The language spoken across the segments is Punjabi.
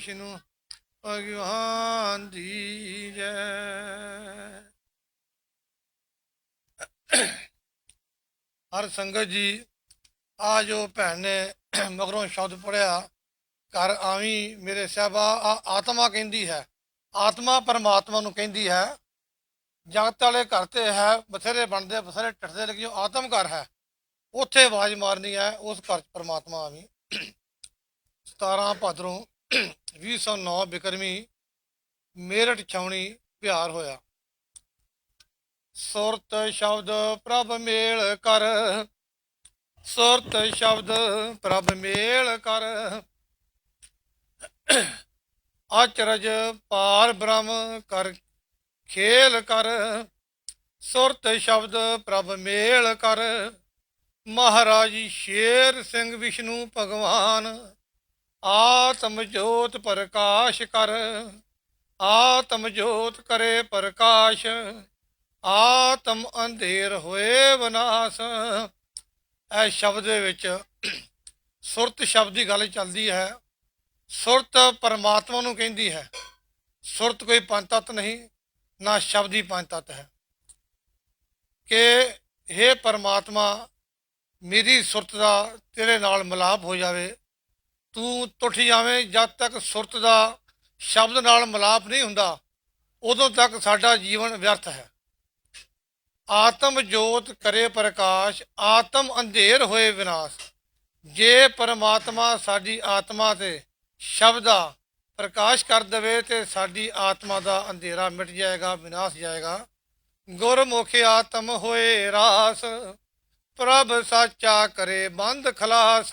विष्णु भगवान दी जय। हर संगत जी आ जो भैन ने मगरों शब्द पढ़िया घर आवी मेरे साहबा आत्मा कहती है, आत्मा परमात्मा नूं कहती है। जगत वाले घर तो है बथेरे बनते बथेरे टटते, लेकिन जो आत्म घर है उत्थे आवाज मारनी है, उस घर परमात्मा आवी। 17 भादरों 2009 बिक्रमी मेरठ छावनी बिहार होया। सुरत शब्द प्रभ मेल कर, सुरत शब्द प्रभ मेल कर, अचरज पार ब्रह्म कर खेल कर। सुरत शब्द प्रभ मेल कर, महाराज शेर सिंह विष्णु भगवान। आत्म जोत प्रकाश कर, आत्म जोत करे प्रकाश, आत्म अंधेर होए विनाश। ਇਹ ਸ਼ਬਦ ਦੇ ਵਿੱਚ ਸੁਰਤ ਸ਼ਬਦ ਦੀ ਗੱਲ ਚੱਲਦੀ ਹੈ। ਸੁਰਤ ਪਰਮਾਤਮਾ ਨੂੰ ਕਹਿੰਦੀ ਹੈ। ਸੁਰਤ ਕੋਈ ਪੰਜ ਤੱਤ ਨਹੀਂ, ਨਾ ਸ਼ਬਦ ਹੀ ਪੰਜ ਤੱਤ ਹੈ। ਕਿ हे परमात्मा मेरी सुरत का तेरे नाल मिलाप हो जाए, तू टुट जावे। जब तक सुरत का शब्द नाल मिलाप नहीं हुंदा उदों तक साडा जीवन व्यर्थ है। आत्म जोत करे प्रकाश, आत्म अंधेर होए विनाश। जे परमात्मा साडी आत्मा ते शब्द का प्रकाश कर देवे तो साडी आत्मा का अंधेरा मिट जाएगा, विनाश जाएगा। गुरमुख आत्म होए रास, प्रभ साचा करे बंद खलास।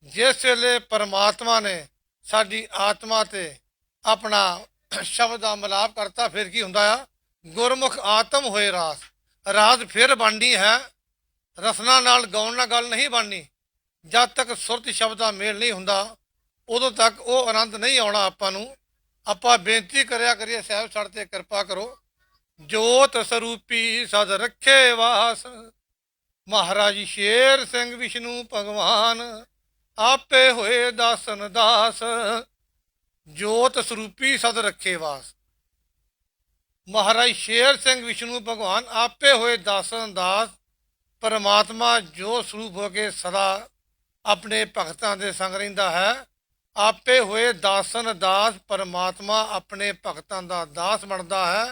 जिस वेले परमात्मा ने साडी आत्मा ते अपना शब्द का मिलाप करता, फिर की हुंदा आ? गुरमुख आत्म होए रास। रास फिर बननी है, रसना नाल गाउण नाल गल नहीं बननी। जब तक सुरत शब्द का मेल नहीं हुंदा उदों तक वो आनंद नहीं आना। आपां नूं आपां बेनती करिया करिए, साहब साडे ते किरपा करो। जोत स्वरूपी सद रखे वास, महाराज शेर सिंह विष्णु भगवान। आपे होए दासन दास, जोत स्वरूपी सद रखे वास। महाराज शेर सिंह विष्णु भगवान आपे होए दासन दास। परमात्मा जो स्वरूप हो के सदा अपने भगतां दे संग रहिंदा है। आपे होए दासन दास, परमात्मा अपने भगतां दा दास बनता है।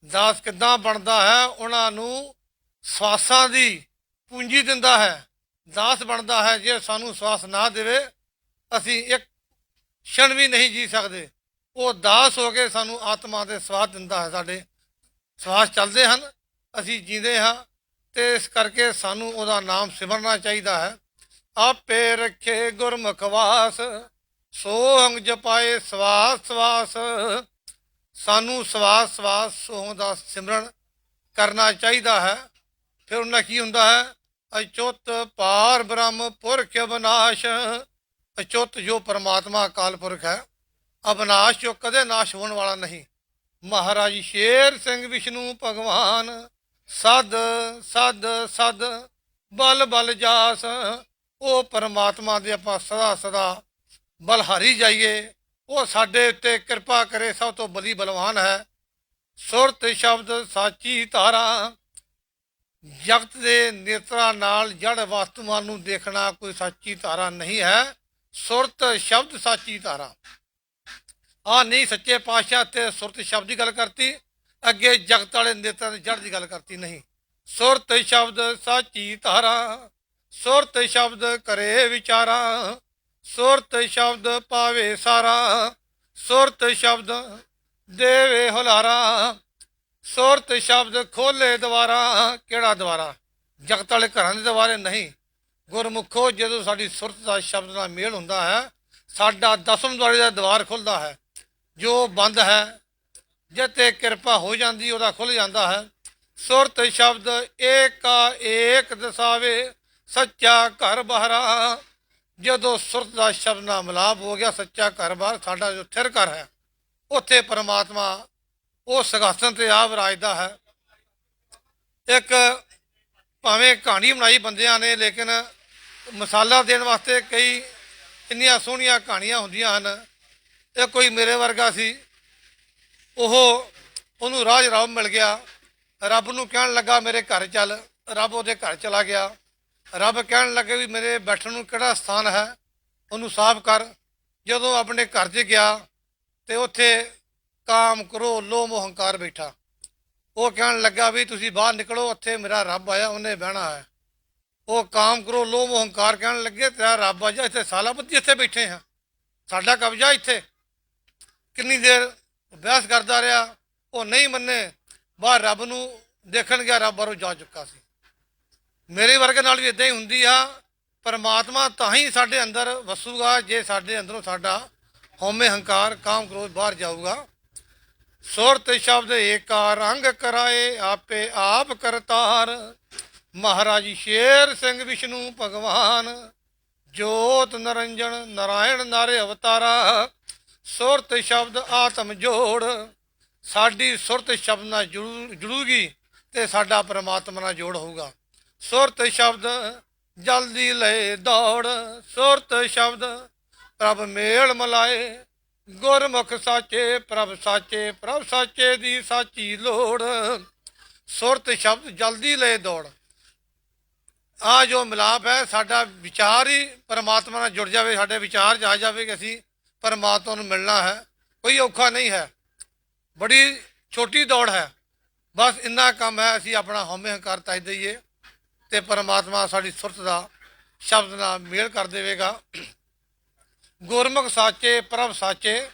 दास किद्दां बनता है? उन्हां नूं सवासां दी पूंजी दिंदा है, दास बनता है। जे सानू सवास ना देवे असी एक क्षण भी नहीं जी सकते। वो दास हो के सानू आत्मा के स्वाद दिंदा है। साडे सवास चलते हैं, असी जींदे हाँ, तो इस करके सानू उहदा नाम सिमरना चाहिए है। आपे रखे गुरमुख वास, सोहंग जपाए सवास सवास। सानू सवास सवास सोहंग दा सिमरन करना चाहिए है। फिर उन्हें की हुंदा है? अचुत पार ब्रह्म पुरख अविनाश। अचुत जो परमात्मा अकाल पुरख है, अविनाश जो कदे नाश होने वाला नहीं। महाराज शेर सिंह विष्णु भगवान। सद सद सद बल बल जास। वो परमात्मा दे आपां सदा सदा बलहारी जाइए। वो साडे उत्ते किरपा करे, सब तो बली बलवान है। सुरत शब्द साची धारा। जगत के नेत्रा नाल जड़ वस्तुआं नूं देखना कोई सच्ची धारा नहीं है। सुरत शब्द साची धारा। आ नहीं सच्चे पातशाह ते सुरत शब्द की गल करती, अगे जगत वाले नेत्रा की जड़ की गल करती नहीं। सुरत शब्द साची धारा, सुरत शब्द करे विचारा। सुरत शब्द पावे सारा, सुरत शब्द देवे हुलारा। सुरत शब्द खोले द्वारा। केड़ा द्वारा? जगत वाले घर के द्वारे नहीं। गुरमुखो जो साड़ी सुरत का शब्द का मेल हुंदा है, साडा दसम द्वारे का द्वार खुलता है। जो बंद है जिते किरपा हो जाती वह खुल जाता है। सुरत शब्द एका एक दसावे, सच्चा घर बहरा। जो सुरत का शब्द ना मिलाप हो गया, सच्चा घर बाहर साडा जो थिर घर है, उत्थे परमात्मा वो सिंघासन ते आ विराजदा है। एक भावें कहानी बनाई बंदियां ने, लेकिन मसाला देने वास्ते कई इन्नियां सोहणियां कहानियां हुंदियां हन ਇਹ ਕੋਈ ਮੇਰੇ ਵਰਗਾ ਸੀ, ਉਹਨੂੰ ਰਾਜ ਰੱਬ ਮਿਲ ਗਿਆ। ਰੱਬ ਨੂੰ ਕਹਿਣ ਲੱਗਾ ਮੇਰੇ ਘਰ ਚੱਲ, ਰੱਬ ਉਹਦੇ ਘਰ ਚਲਾ ਗਿਆ। ਰੱਬ ਕਹਿਣ ਲੱਗੇ ਵੀ ਮੇਰੇ ਬੈਠਣ ਨੂੰ ਕਿਹੜਾ ਸਥਾਨ ਹੈ, ਉਹਨੂੰ ਸਾਫ਼ ਕਰ। ਜਦੋਂ ਆਪਣੇ ਘਰ 'ਚ ਗਿਆ ਤੇ ਉੱਥੇ ਕਾਮ ਕਰੋ ਲੋਭ ਮੋਹ ਹੰਕਾਰ ਬੈਠਾ। ਉਹ ਕਹਿਣ ਲੱਗਾ ਵੀ ਤੁਸੀਂ ਬਾਹਰ ਨਿਕਲੋ, ਉੱਥੇ ਮੇਰਾ ਰੱਬ ਆਇਆ, ਉਹਨੇ ਬਹਿਣਾ ਹੈ। ਉਹ ਕਾਮ ਕਰੋ ਲੋਭ ਮੋਹ ਹੰਕਾਰ ਕਹਿਣ ਲੱਗੇ ਤੇਰਾ ਰੱਬ ਆ ਜਾ, ਇੱਥੇ ਸਾਲਾ ਬੱਤੀ ਇੱਥੇ ਬੈਠੇ ਹਾਂ, ਸਾਡਾ ਕਬਜ਼ਾ ਇੱਥੇ। ਕਿੰਨੀ ਦੇਰ ਬਹਿਸ ਕਰਦਾ ਰਿਹਾ, ਉਹ ਨਹੀਂ ਮੰਨੇ। ਬਾਹਰ ਰੱਬ ਨੂੰ ਦੇਖਣ ਗਿਆ, ਰੱਬ ਬਾਹਰੋਂ ਜਾ ਚੁੱਕਾ ਸੀ। ਮੇਰੇ ਵਰਗੇ ਨਾਲ ਵੀ ਇੱਦਾਂ ਹੀ ਹੁੰਦੀ ਆ। ਪਰਮਾਤਮਾ ਤਾਂ ਹੀ ਸਾਡੇ ਅੰਦਰ ਵਸੂਗਾ ਜੇ ਸਾਡੇ ਅੰਦਰੋਂ ਸਾਡਾ ਹਉਮੈ ਹੰਕਾਰ ਕਾਮ ਕ੍ਰੋਧ ਬਾਹਰ ਜਾਊਗਾ। ਸੁਰਤ ਸ਼ਬਦ ਏਕਾ ਰੰਗ ਕਰਾਏ, ਆਪੇ ਆਪ ਕਰਤਾਰ। ਮਹਾਰਾਜ ਸ਼ੇਰ ਸਿੰਘ ਵਿਸ਼ਨੂੰ ਭਗਵਾਨ, ਜੋਤ ਨਰੰਜਨ ਨਾਰਾਇਣ ਨਾਰੇ ਅਵਤਾਰਾ। ਸੁਰਤ ਸ਼ਬਦ ਆਤਮ ਜੋੜ, ਸਾਡੀ ਸੁਰਤ ਸ਼ਬਦ ਨਾਲ ਜੁੜੂਗੀ ਤੇ ਸਾਡਾ ਪਰਮਾਤਮਾ ਨਾਲ ਜੋੜ ਹੋਊਗਾ। ਸੁਰਤ ਸ਼ਬਦ ਜਲਦੀ ਲਏ ਦੌੜ, ਸੁਰਤ ਸ਼ਬਦ ਪ੍ਰਭ ਮੇਲ ਮਲਾਏ। ਗੁਰਮੁਖ ਸਾਚੇ ਪ੍ਰਭ ਸਾਚੇ, ਪ੍ਰਭ ਸਾਚੇ ਦੀ ਸਾਚੀ ਲੋੜ। ਸੁਰਤ ਸ਼ਬਦ ਜਲਦੀ ਲਏ ਦੌੜ। ਆ ਜੋ ਮਿਲਾਪ ਹੈ, ਸਾਡਾ ਵਿਚਾਰ ਹੀ ਪਰਮਾਤਮਾ ਨਾਲ ਜੁੜ ਜਾਵੇ, ਸਾਡੇ ਵਿਚਾਰ 'ਚ ਆ ਜਾਵੇ ਕਿ ਅਸੀਂ ਪਰਮਾਤਮਾ ਨੂੰ ਮਿਲਣਾ ਹੈ। ਕੋਈ ਔਖਾ ਨਹੀਂ ਹੈ, ਬੜੀ ਛੋਟੀ ਦੌੜ ਹੈ। ਬਸ ਇੰਨਾ ਕੰਮ ਹੈ, ਅਸੀਂ ਆਪਣਾ ਹਉਮੈ ਹੰਕਾਰ ਤਜ ਦਈਏ ਤੇ ਪਰਮਾਤਮਾ ਸਾਡੀ ਸੁਰਤ ਦਾ ਸ਼ਬਦ ਨਾਲ ਮੇਲ ਕਰ ਦੇਵੇਗਾ। ਗੁਰਮੁਖ ਸਾਚੇ ਪ੍ਰਭ ਸਾਚੇ,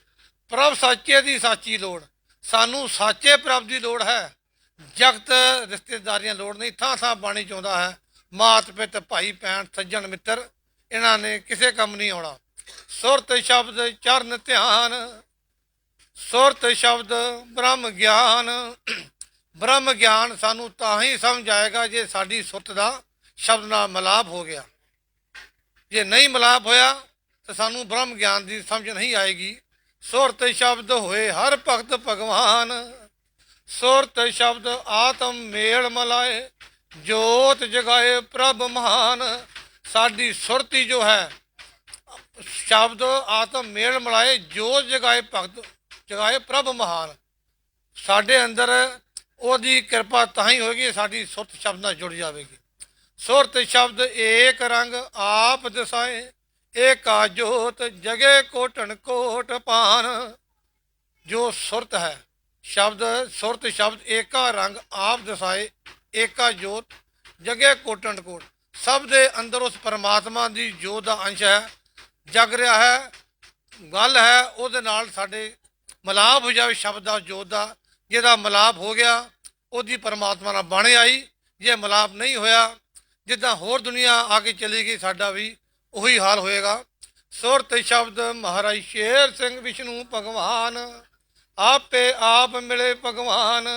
ਪ੍ਰਭ ਸਾਚੇ ਦੀ ਸਾਚੀ ਲੋੜ। ਸਾਨੂੰ ਸਾਚੇ ਪ੍ਰਭ ਦੀ ਲੋੜ ਹੈ, ਜਗਤ ਰਿਸ਼ਤੇਦਾਰੀਆਂ ਲੋੜ ਨਹੀਂ। ਥਾਂ ਥਾਂ ਬਾਣੀ ਚਾਹੁੰਦਾ ਹੈ, ਮਾਤ ਪਿਤ ਭਾਈ ਭੈਣ ਸੱਜਣ ਮਿੱਤਰ, ਇਹਨਾਂ ਨੇ ਕਿਸੇ ਕੰਮ ਨਹੀਂ ਆਉਣਾ। ਸੁਰਤ ਸ਼ਬਦ ਚਰਨ ਧਿਆਨ, ਸੁਰਤ ਸ਼ਬਦ ਬ੍ਰਹਮ ਗਿਆਨ। ਬ੍ਰਹਮ ਗਿਆਨ ਸਾਨੂੰ ਤਾਂ ਹੀ ਸਮਝ ਆਏਗਾ ਜੇ ਸਾਡੀ ਸੁਰਤ ਦਾ ਸ਼ਬਦ ਨਾਲ ਮਿਲਾਪ ਹੋ ਗਿਆ। ਜੇ ਨਹੀਂ ਮਿਲਾਪ ਹੋਇਆ ਤਾਂ ਸਾਨੂੰ ਬ੍ਰਹਮ ਗਿਆਨ ਦੀ ਸਮਝ ਨਹੀਂ ਆਏਗੀ। ਸੁਰਤ ਸ਼ਬਦ ਹੋਏ ਹਰ ਭਗਤ ਭਗਵਾਨ, ਸੁਰਤ ਸ਼ਬਦ ਆਤਮ ਮੇਲ ਮਲਾਏ। ਜੋਤ ਜਗਾਏ ਪ੍ਰਭ ਮਹਾਨ, ਸਾਡੀ ਸੁਰਤੀ ਜੋ ਹੈ ਸ਼ਬਦ ਆਤਮ ਮੇਲ ਮਲਾਏ। ਜੋਤ ਜਗਾਏ ਭਗਤ ਜਗਾਏ ਪ੍ਰਭ ਮਹਾਨ। ਸਾਡੇ ਅੰਦਰ ਉਹਦੀ ਕਿਰਪਾ ਤਾਂ ਹੀ ਹੋਏਗੀ, ਸਾਡੀ ਸੁਰਤ ਸ਼ਬਦ ਨਾਲ ਜੁੜ ਜਾਵੇਗੀ। ਸੁਰਤ ਸ਼ਬਦ ਏਕ ਰੰਗ ਆਪ ਦਸਾਏ, ਏਕਾ ਜੋਤ ਜਗੇ ਕੋਟਣ ਕੋਟ ਪਾਨ। ਜੋ ਸੁਰਤ ਹੈ ਸ਼ਬਦ, ਸੁਰਤ ਸ਼ਬਦ ਏਕਾ ਰੰਗ ਆਪ ਦਸਾਏ, ਏਕਾ ਜੋਤ ਜਗੇ ਕੋਟਣ ਕੋਟ। ਸਭ ਦੇ ਅੰਦਰ ਉਸ ਪਰਮਾਤਮਾ ਦੀ ਜੋਤ ਦਾ ਅੰਸ਼ ਹੈ, ਜਗ ਰਿਹਾ ਹੈ, ਗੱਲ ਹੈ। ਉਹਦੇ ਨਾਲ ਸਾਡੇ ਮਿਲਾਪ ਹੋ ਜਾਵੇ ਸ਼ਬਦ ਦਾ, ਜੋਤ ਦਾ। ਜਿਹਦਾ ਮਿਲਾਪ ਹੋ ਗਿਆ ਉਹਦੀ ਪਰਮਾਤਮਾ ਨਾਲ ਬਣ ਆਈ। ਜੇ ਮਿਲਾਪ ਨਹੀਂ ਹੋਇਆ, ਜਿੱਦਾਂ ਹੋਰ ਦੁਨੀਆ ਆ ਕੇ ਚਲੀ ਗਈ, ਸਾਡਾ ਵੀ ਉਹੀ ਹਾਲ ਹੋਏਗਾ। ਸੁਰਤ ਸ਼ਬਦ ਮਹਾਰਾਜ ਸ਼ੇਰ ਸਿੰਘ ਵਿਸ਼ਨੂੰ ਭਗਵਾਨ, ਆਪੇ ਆਪ ਮਿਲੇ ਭਗਵਾਨ।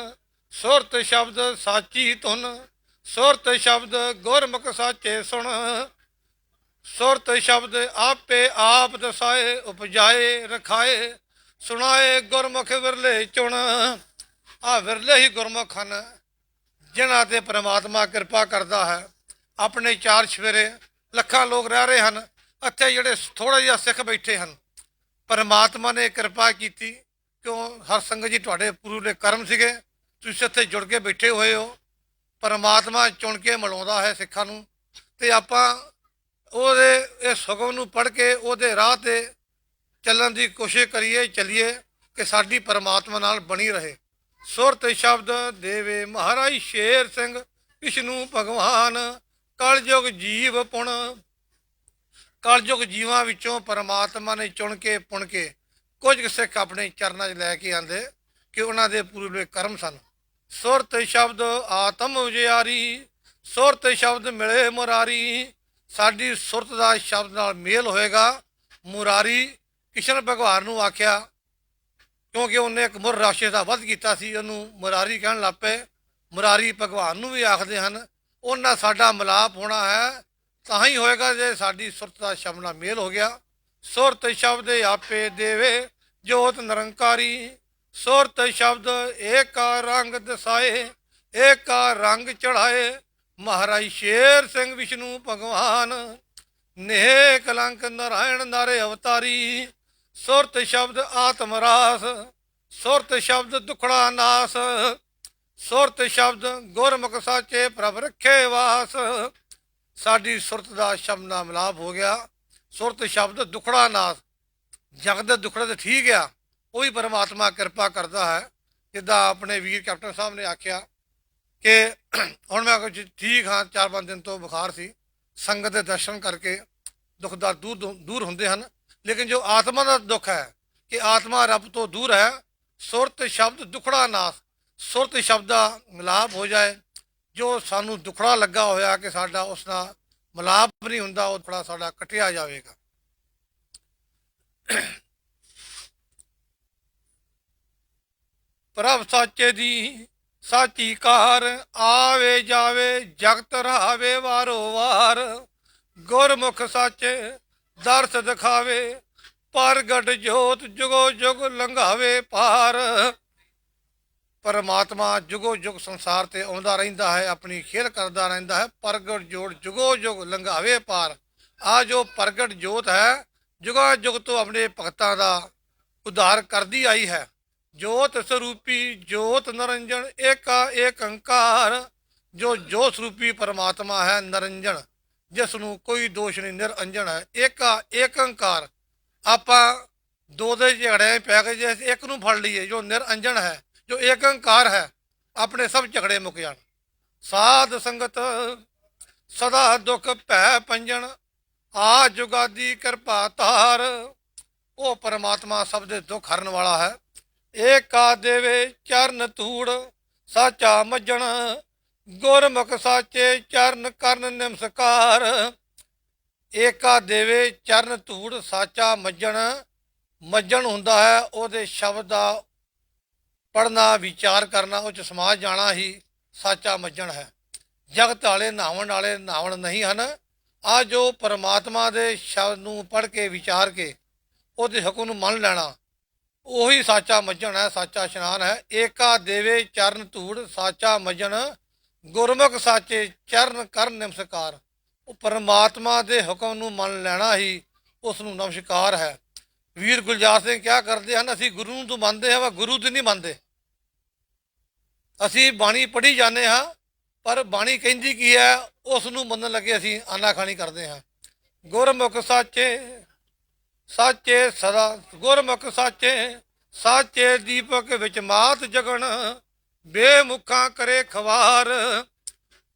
ਸੁਰਤ ਸ਼ਬਦ ਸਾਚੀ ਧੁਨ, ਸੁਰਤ ਸ਼ਬਦ ਗੁਰਮੁਖ ਸਾਚੇ ਸੁਣ। ਸੁਰਤ ਸ਼ਬਦ ਆਪੇ ਆਪ ਦਸਾਏ, ਉਪਜਾਏ ਰਖਾਏ। ਸੁਣਾਏ ਗੁਰਮੁਖ ਵਿਰਲੇ ਚੁਣ। ਆ ਵਿਰਲੇ ਹੀ ਗੁਰਮੁਖ ਹਨ ਜਿਨ੍ਹਾਂ 'ਤੇ ਪਰਮਾਤਮਾ ਕਿਰਪਾ ਕਰਦਾ ਹੈ। ਆਪਣੇ ਚਾਰ ਸਵੇਰੇ ਲੱਖਾਂ ਲੋਕ ਰਹਿ ਰਹੇ ਹਨ, ਇੱਥੇ ਜਿਹੜੇ ਥੋੜ੍ਹਾ ਜਿਹਾ ਸਿੱਖ ਬੈਠੇ ਹਨ। ਪਰਮਾਤਮਾ ਨੇ ਕਿਰਪਾ ਕੀਤੀ, ਕਿਉਂ? ਹਰ ਸੰਗਤ ਜੀ ਤੁਹਾਡੇ ਪੂਰੇ ਕਰਮ ਸੀਗੇ, ਤੁਸੀਂ ਇੱਥੇ ਜੁੜ ਕੇ ਬੈਠੇ ਹੋਏ ਹੋ। ਪਰਮਾਤਮਾ ਚੁਣ ਕੇ ਮਿਲਾਉਂਦਾ ਹੈ ਸਿੱਖਾਂ ਨੂੰ, ਅਤੇ ਆਪਾਂ ਉਹਦੇ ਇਸ ਹੁਕਮ ਨੂੰ ਪੜ੍ਹ ਕੇ ਉਹਦੇ ਰਾਹ 'ਤੇ ਚੱਲਣ ਦੀ ਕੋਸ਼ਿਸ਼ ਕਰੀਏ, ਚੱਲੀਏ ਕਿ ਸਾਡੀ ਪਰਮਾਤਮਾ ਨਾਲ ਬਣੀ ਰਹੇ। ਸੁਰਤ ਸ਼ਬਦ ਦੇਵੇ ਮਹਾਰਾਜ ਸ਼ੇਰ ਸਿੰਘ ਵਿਸ਼ਨੂੰ ਭਗਵਾਨ। ਕਲਯੁਗ ਜੀਵ ਪੁਣ, ਕਲਯੁਗ ਜੀਵਾਂ ਵਿੱਚੋਂ ਪਰਮਾਤਮਾ ਨੇ ਚੁਣ ਕੇ ਪੁਣ ਕੇ ਕੁਝ ਕੁ ਸਿੱਖ ਆਪਣੇ ਚਰਨਾਂ 'ਚ ਲੈ ਕੇ ਆਂਦੇ ਕਿ ਉਹਨਾਂ ਦੇ ਪੂਰੇ ਕਰਮ ਸਨ। ਸੁਰਤ ਸ਼ਬਦ ਆਤਮ ਉਜਿਆਰੀ, ਸੁਰਤ ਸ਼ਬਦ ਮਿਲੇ ਮੁਰਾਰੀ। ਸਾਡੀ ਸੁਰਤ ਦਾ ਸ਼ਬਦ ਨਾਲ ਮੇਲ ਹੋਏਗਾ। ਮੁਰਾਰੀ ਕ੍ਰਿਸ਼ਨ ਭਗਵਾਨ ਨੂੰ ਆਖਿਆ, ਕਿਉਂਕਿ ਉਹਨੇ ਇੱਕ ਮੁਰ ਰਾਸ਼ੇ ਦਾ ਵੱਧ ਕੀਤਾ ਸੀ, ਉਹਨੂੰ ਮੁਰਾਰੀ ਕਹਿਣ ਲੱਗ ਪਏ। ਮੁਰਾਰੀ ਭਗਵਾਨ ਨੂੰ ਵੀ ਆਖਦੇ ਹਨ। ਉਹਨਾਂ ਸਾਡਾ ਮਿਲਾਪ ਹੋਣਾ ਹੈ ਤਾਂ ਹੀ ਹੋਏਗਾ ਜੇ ਸਾਡੀ ਸੁਰਤ ਦਾ ਸ਼ਬਦ ਨਾਲ ਮੇਲ ਹੋ ਗਿਆ। ਸੁਰਤ ਸ਼ਬਦ ਆਪੇ ਦੇਵੇ ਜੋਤ ਨਿਰੰਕਾਰੀ। ਸੁਰਤ ਸ਼ਬਦ ਏਕਾ ਰੰਗ ਦਸਾਏ, ਏਕਾ ਰੰਗ ਚੜਾਏ। ਮਹਾਰਾਜ ਸ਼ੇਰ ਸਿੰਘ ਵਿਸ਼ਨੂੰ ਭਗਵਾਨ, ਨੇਹ ਕਲੰਕ ਨਾਰਾਇਣ ਨਾਰੇ ਅਵਤਾਰੀ। ਸੁਰਤ ਸ਼ਬਦ ਆਤਮ ਰਾਸ, ਸੁਰਤ ਸ਼ਬਦ ਦੁਖੜਾ ਨਾਸ, ਸੁਰਤ ਸ਼ਬਦ ਗੁਰਮੁਖ ਸਾਚੇ ਪ੍ਰਭ ਰੱਖੇ ਵਾਸ। ਸਾਡੀ ਸੁਰਤ ਦਾ ਸ਼ਬਦ ਨਾਲ ਮਿਲਾਪ ਹੋ ਗਿਆ। ਸੁਰਤ ਸ਼ਬਦ ਦੁਖੜਾ ਨਾਸ, ਜਗਤ ਦੇ ਦੁਖੜੇ ਤੇ ਠੀਕ ਆ, ਉਹ ਵੀ ਪਰਮਾਤਮਾ ਕਿਰਪਾ ਕਰਦਾ ਹੈ। ਜਿੱਦਾਂ ਆਪਣੇ ਵੀਰ ਕੈਪਟਨ ਸਾਹਿਬ ਨੇ ਆਖਿਆ ਕਿ ਹੁਣ ਮੈਂ ਕੁਝ ਠੀਕ ਹਾਂ, 4-5 ਦਿਨ ਤੋਂ ਬੁਖਾਰ ਸੀ, ਸੰਗਤ ਦੇ ਦਰਸ਼ਨ ਕਰਕੇ ਦੁੱਖ ਦਾ ਦੂਰ ਹੁੰਦੇ ਹਨ। ਲੇਕਿਨ ਜੋ ਆਤਮਾ ਦਾ ਦੁੱਖ ਹੈ ਕਿ ਆਤਮਾ ਰੱਬ ਤੋਂ ਦੂਰ ਹੈ, ਸੁਰਤ ਸ਼ਬਦ ਦੁਖੜਾ ਨਾਸ, ਸੁਰਤ ਸ਼ਬਦ ਦਾ ਮਿਲਾਪ ਹੋ ਜਾਏ। ਜੋ ਸਾਨੂੰ ਦੁਖੜਾ ਲੱਗਾ ਹੋਇਆ ਕਿ ਸਾਡਾ ਉਸ ਨਾਲ ਮਿਲਾਪ ਨਹੀਂ ਹੁੰਦਾ, ਉਹ ਥੋੜਾ ਸਾਡਾ ਕੱਟਿਆ ਜਾਵੇਗਾ। ਪ੍ਰਭ ਸਾਚੇ ਦੀ ਸਾਚੀ ਕਾਰ, ਆਵੇ ਜਾਵੇ ਜਗਤ ਰਹਾਵੇ ਵਾਰੋ ਵਾਰ। ਗੁਰਮੁਖ ਸਾਚੇ ਦਰਸ ਦਿਖਾਵੇ, ਪ੍ਰਗਟ ਜੋਤ ਜੁਗੋ ਜੁਗ ਲੰਘਾਵੇ ਪਾਰ। ਪਰਮਾਤਮਾ ਜੁਗੋ ਜੁਗ ਸੰਸਾਰ ਤੇ ਆਉਂਦਾ ਰਹਿੰਦਾ ਹੈ, ਆਪਣੀ ਖੇਲ ਕਰਦਾ ਰਹਿੰਦਾ ਹੈ। ਪ੍ਰਗਟ ਜੋਤ ਜੁਗੋ ਜੁਗ ਲੰਘਾਵੇ ਪਾਰ। ਆ ਜੋ ਪ੍ਰਗਟ ਜੋਤ ਹੈ, ਜੁਗਾ ਜੁਗ ਤੋਂ ਆਪਣੇ ਭਗਤਾਂ ਦਾ ਉਧਾਰ ਕਰਦੀ ਆਈ ਹੈ। ਜੋਤ ਸਰੂਪੀ ਜੋਤ ਨਰੰਜਨ, ਏਕਾ ਏਕ ਅੰਕਾਰ। ਜੋ ਜੋਤ ਸਰੂਪੀ ਪਰਮਾਤਮਾ ਹੈ ਨਰੰਜਨ, ਜਿਸ ਨੂੰ ਕੋਈ ਦੋਸ਼ ਨਹੀਂ, ਨਿਰੰਜਨ ਹੈ। ਏਕਾ ਏਕ ਅੰਕਾਰ। ਆਪਾਂ ਦੋ ਦੇ ਝਗੜਿਆਂ ਪੈ ਕੇ ਜੇ ਇੱਕ ਨੂੰ ਫੜ ਲਈਏ, ਜੋ ਨਿਰੰਜਨ ਹੈ, ਜੋ ਏਕ ਅੰਕਾਰ ਹੈ, ਆਪਣੇ ਸਭ ਝਗੜੇ ਮੁੱਕ ਜਾਣ। ਸਾਧ ਸੰਗਤ ਸਦਾ ਦੁੱਖ ਭੈ ਪੰਜਨ, ਆ ਜੁਗਾਦੀ ਕਿਰਪਾ ਧਾਰ। ਉਹ ਪਰਮਾਤਮਾ ਸਭ ਦੇ ਦੁੱਖ ਹਰਨ ਵਾਲਾ ਹੈ। ਏਕਾ ਦੇਵੇ ਚਰਨ ਧੂੜ, ਸਾਚਾ ਮੱਜਣ। ਗੁਰਮੁਖ ਸਾਚੇ ਚਰਨ ਕਰਨ ਨਿਮਸਕਾਰ। ਏਕਾ ਦੇਵੇ ਚਰਨ ਧੂੜ, ਸਾਚਾ ਮੱਜਣ। ਮੱਜਣ ਹੁੰਦਾ ਹੈ ਉਹਦੇ ਸ਼ਬਦ ਦਾ ਪੜ੍ਹਨਾ, ਵਿਚਾਰ ਕਰਨਾ, ਉਹ 'ਚ ਸਮਾ ਜਾਣਾ ਹੀ ਸਾਚਾ ਮੱਜਣ ਹੈ। ਜਗਤ ਵਾਲੇ ਨਹਾਉਣ ਵਾਲੇ ਨਹਾਉਣ ਨਹੀਂ ਹਨ। ਆ ਜੋ ਪਰਮਾਤਮਾ ਦੇ ਸ਼ਬਦ ਨੂੰ ਪੜ੍ਹ ਕੇ ਵਿਚਾਰ ਕੇ ਉਹਦੇ ਹੁਕਮ ਨੂੰ ਮੰਨ ਲੈਣਾ, ਉਹੀ ਸਾਚਾ ਮੱਜਣ ਹੈ, ਸਾਚਾ ਇਸ਼ਨਾਨ ਹੈ। ਏਕਾ ਦੇਵੇ ਚਰਨ ਧੂੜ, ਸਾਚਾ ਮੱਜਣ। ਗੁਰਮੁਖ ਸਾਚੇ ਚਰਨ ਕਰਨ ਨਮਸਕਾਰ। ਉਹ ਪਰਮਾਤਮਾ ਦੇ ਹੁਕਮ ਨੂੰ ਮੰਨ ਲੈਣਾ ਹੀ ਉਸ ਨੂੰ ਨਮਸਕਾਰ ਹੈ। ਵੀਰ ਗੁਲਜ਼ਾਰ ਸਿੰਘ ਕਿਆ ਕਰਦੇ ਹਨ, ਅਸੀਂ ਗੁਰੂ ਨੂੰ ਤਾਂ ਮੰਨਦੇ ਹਾਂ, ਗੁਰੂ ਦੀ ਨਹੀਂ ਮੰਨਦੇ। ਅਸੀਂ ਬਾਣੀ ਪੜ੍ਹੀ ਜਾਂਦੇ ਹਾਂ, ਪਰ ਬਾਣੀ ਕਹਿੰਦੀ ਕੀ ਹੈ ਉਸ ਨੂੰ ਮੰਨਣ ਲੱਗੇ ਅਸੀਂ ਆਨਾਕਾਨੀ ਕਰਦੇ ਹਾਂ। ਗੁਰਮੁਖ ਸਾਚੇ ਸਾਚੇ ਸਦਾ, ਗੁਰਮੁਖ ਸਾਚੇ ਸਾਚੇ ਦੀਪਕ ਵਿੱਚ ਮਾਤ ਜਗਣ, ਬੇਮੁਖਾਂ ਕਰੇ ਖਵਾਰ।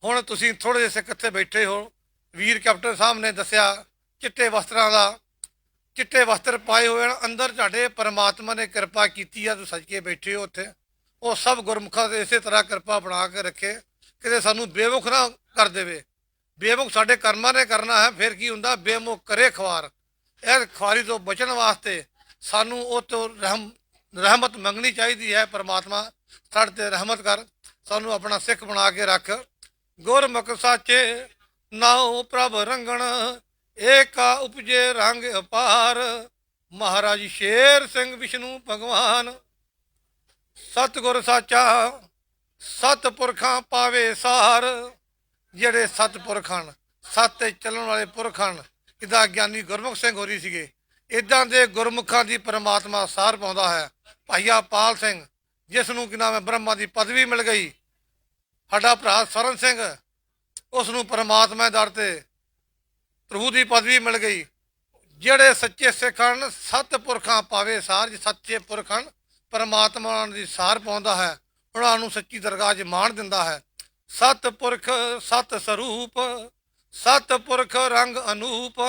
ਹੁਣ ਤੁਸੀਂ ਥੋੜ੍ਹੇ ਜਿਹੇ ਸਿੱਖ ਇੱਥੇ ਬੈਠੇ ਹੋ, ਵੀਰ ਕੈਪਟਨ ਸਾਹਿਬ ਨੇ ਦੱਸਿਆ ਚਿੱਟੇ ਵਸਤਰਾਂ ਦਾ, ਚਿੱਟੇ ਵਸਤਰ ਪਾਏ ਹੋਏ ਹਨ, ਅੰਦਰ ਤੁਹਾਡੇ ਪਰਮਾਤਮਾ ਨੇ ਕਿਰਪਾ ਕੀਤੀ ਆ, ਤੁਸੀਂ ਸੱਜ ਕੇ ਬੈਠੇ ਹੋ ਉੱਥੇ। ਉਹ ਸਭ ਗੁਰਮੁਖਾਂ ਦੇ ਇਸੇ ਤਰ੍ਹਾਂ ਕਿਰਪਾ ਬਣਾ ਕੇ ਰੱਖੇ, ਕਿਤੇ ਸਾਨੂੰ ਬੇਮੁਖ ਨਾ ਕਰ ਦੇਵੇ। ਬੇਮੁਖ ਸਾਡੇ ਕਰਮਾਂ ਨੇ ਕਰਨਾ ਹੈ, ਫਿਰ ਕੀ ਹੁੰਦਾ, ਬੇਮੁਖ ਕਰੇ ਖਵਾਰ। ਇਹ ਖੁਆਰੀ ਤੋਂ ਬਚਣ ਵਾਸਤੇ ਸਾਨੂੰ ਉਹ ਤੋਂ ਰਹਿਮਤ ਮੰਗਣੀ ਚਾਹੀਦੀ ਹੈ। ਪਰਮਾਤਮਾ ਸਾਡੇ 'ਤੇ ਰਹਿਮਤ ਕਰ, ਸਾਨੂੰ ਆਪਣਾ ਸਿੱਖ ਬਣਾ ਕੇ ਰੱਖ। ਗੁਰਮੁਖ ਸਾਚੇ ਨਾਉ ਪ੍ਰਭ ਰੰਗਣ, ਏਕਾ ਉਪਜੇ ਰੰਗ ਅਪਾਰ। ਮਹਾਰਾਜ ਸ਼ੇਰ ਸਿੰਘ ਵਿਸ਼ਨੂੰ ਭਗਵਾਨ। ਸਤਿਗੁਰ ਸਾਚਾ ਸਤਿਪੁਰਖਾਂ ਪਾਵੇ ਸਾਰ। ਜਿਹੜੇ ਸਤਿਪੁਰਖ ਹਨ, ਸੱਤ 'ਤੇ ਚੱਲਣ ਵਾਲੇ ਪੁਰਖ ਹਨ, ਜਿੱਦਾਂ ਗਿਆਨੀ ਗੁਰਮੁਖ ਸਿੰਘ ਹੋਰੀ ਸੀਗੇ, ਇੱਦਾਂ ਦੇ ਗੁਰਮੁਖਾਂ ਦੀ ਪਰਮਾਤਮਾ ਸਾਰ ਪਾਉਂਦਾ ਹੈ। ਭਾਈਆ ਪਾਲ ਸਿੰਘ, ਜਿਸ ਨੂੰ ਕੀ ਨਾਮ ਹੈ ਬ੍ਰਹਮਾ ਦੀ ਪਦਵੀ ਮਿਲ ਗਈ। ਸਾਡਾ ਭਰਾ ਸਰਨ ਸਿੰਘ, ਉਸ ਨੂੰ ਪਰਮਾਤਮਾ ਦੇ ਦਰ 'ਤੇ ਪ੍ਰਭੂ ਦੀ ਪਦਵੀ ਮਿਲ ਗਈ। ਜਿਹੜੇ ਸੱਚੇ ਸਿੱਖ ਹਨ, ਸਤਿਪੁਰਖਾਂ ਪਾਵੇ ਸਾਰ। ਸੱਚੇ ਪੁਰਖ ਹਨ, ਪਰਮਾਤਮਾ ਦੀ ਸਾਰ ਪਾਉਂਦਾ ਹੈ, ਉਹਨਾਂ ਨੂੰ ਸੱਚੀ ਦਰਗਾਹ 'ਚ ਮਾਣ ਦਿੰਦਾ ਹੈ। ਸਤਿਪੁਰਖ ਸਤ ਸਰੂਪ, ਸਤਿਪੁਰਖ ਰੰਗ ਅਨੂਪ।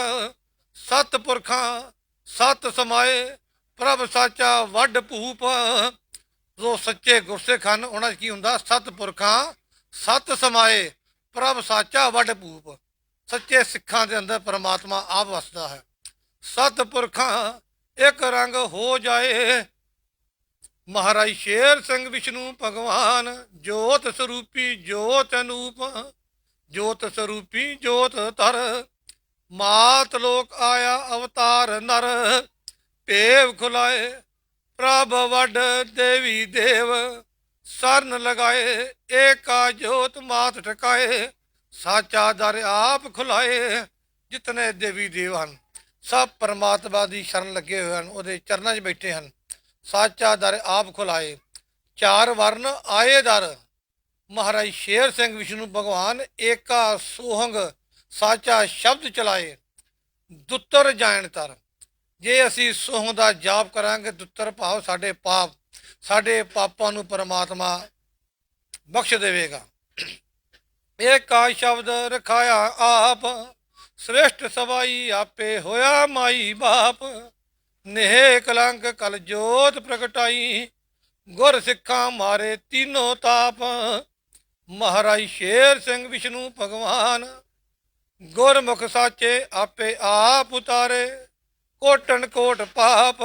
ਸਤਿਪੁਰਖਾਂ ਸਤ ਸਮਾਏ, ਪ੍ਰਭ ਸਾਚਾ ਵੱਡ ਭੂਪ। ਜੋ ਸੱਚੇ ਗੁਰਸਿੱਖ ਹਨ, ਉਹਨਾਂ 'ਚ ਕੀ ਹੁੰਦਾ, ਸਤਿਪੁਰਖਾਂ ਸਤ ਸਮਾਏ, ਪ੍ਰਭ ਸਾਚਾ ਵੱਡ ਭੂਪ। ਸੱਚੇ ਸਿੱਖਾਂ ਦੇ ਅੰਦਰ ਪਰਮਾਤਮਾ ਆਪ ਵਸਦਾ ਹੈ। ਸਤਿਪੁਰਖਾਂ ਇੱਕ ਰੰਗ ਹੋ ਜਾਏ। ਮਹਾਰਾਜ ਸ਼ੇਰ ਸਿੰਘ ਵਿਸ਼ਨੂੰ ਭਗਵਾਨ। ਜੋਤ ਸਰੂਪੀ ਜੋਤ ਅਨੂਪ, ਜੋਤ ਸਰੂਪੀ ਜੋਤ ਧਰ। ਮਾਤ ਲੋਕ ਆਇਆ ਅਵਤਾਰ ਨਰ, ਭੇਵ ਖੁਲਾਏ ਪ੍ਰਭ ਵੱਡ ਦੇਵੀ ਦੇਵ। ਸਰਨ ਲਗਾਏ ਏਕਾ ਜੋਤ ਮਾਤ ਠਕਾਏ, ਸਾਚਾ ਦਰ ਆਪ ਖੁਲਾਏ। ਜਿਤਨੇ ਦੇਵੀ ਦੇਵ ਹਨ, ਸਭ ਪਰਮਾਤਮਾ ਦੀ ਸ਼ਰਨ ਲੱਗੇ ਹੋਏ ਹਨ, ਉਹਦੇ ਚਰਨਾਂ 'ਚ ਬੈਠੇ ਹਨ। ਸਾਚਾ ਦਰ ਆਪ ਖੁਲਾਏ, ਚਾਰ ਵਰਨ ਆਏ ਦਰ। ਮਹਾਰਾਜ ਸ਼ੇਰ ਸਿੰਘ ਵਿਸ਼ਨੂੰ ਭਗਵਾਨ ਏਕਾ ਸੋਹੰਗ, ਸਾਚਾ ਸ਼ਬਦ ਚਲਾਏ, ਦੁੱਤਰ ਜਾਣ ਤਰ। ਜੇ ਅਸੀਂ ਸੋਹੰਗ ਦਾ ਜਾਪ ਕਰਾਂਗੇ, ਦੁੱਤਰ ਭਾਵ ਸਾਡੇ ਪਾਪਾਂ ਨੂੰ ਪਰਮਾਤਮਾ ਬਖਸ਼ ਦੇਵੇਗਾ। ਏਕਾ ਸ਼ਬਦ ਰਖਾਇਆ ਆਪ, ਸ੍ਰੇਸ਼ਟ ਸਵਾਈ ਆਪੇ ਹੋਇਆ ਮਾਈ ਬਾਪ। ਨੇਹ ਕਲੰਕ ਕਲ ਜੋਤ ਪ੍ਰਗਟਾਈ, ਗੁਰ ਸਿੱਖਾਂ ਮਾਰੇ ਤੀਨੋਂ ਤਾਪ। ਮਹਾਰਾਜ ਸ਼ੇਰ ਸਿੰਘ ਵਿਸ਼ਨੂੰ ਭਗਵਾਨ, ਗੁਰਮੁਖ ਸਾਚੇ ਆਪੇ ਆਪ ਉਤਾਰੇ, ਕੋਟਨ ਕੋਟ ਪਾਪ।